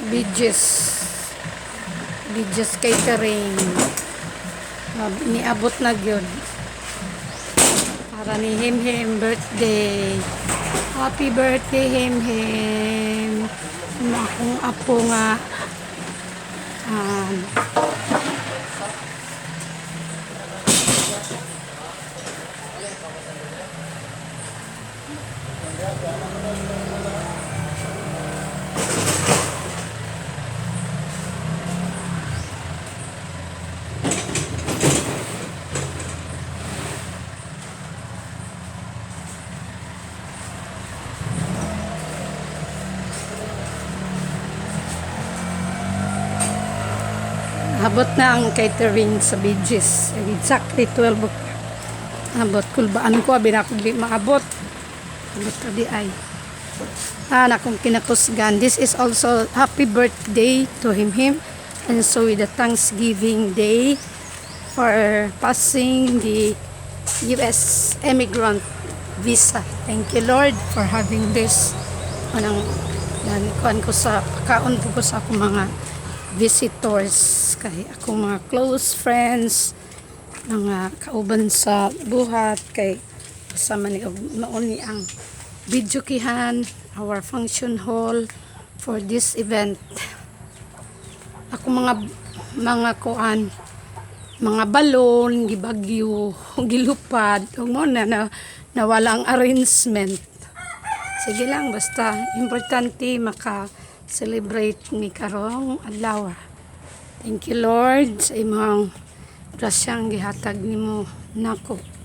Bidges Catering. Niabot na gyud para ni Him birthday. Happy birthday Him. Akong apo nga abot na ang catering sa Bidges. Exactly 12 o'clock. Abot. Kulbaan ko. Binakuli maabot. Abot ka di ay. Akong kinakusgan. This is also happy birthday to him. And so with the Thanksgiving Day for passing the U.S. immigrant visa. Thank you Lord for having this. Kuan ko sa pagkaon ko sa akong mga visitors, kay akong mga close friends, mga kauban sa buhat, kay kasama ni mauni ang videokihan our function hall for this event. Ako mga kuan, mga balon gibagyo, gilupad, mo na walang arrangement. Sige lang, basta importante maka-celebrate ni karong adlaw. Thank you Lord sa imong grasyang gihatag nimo nako.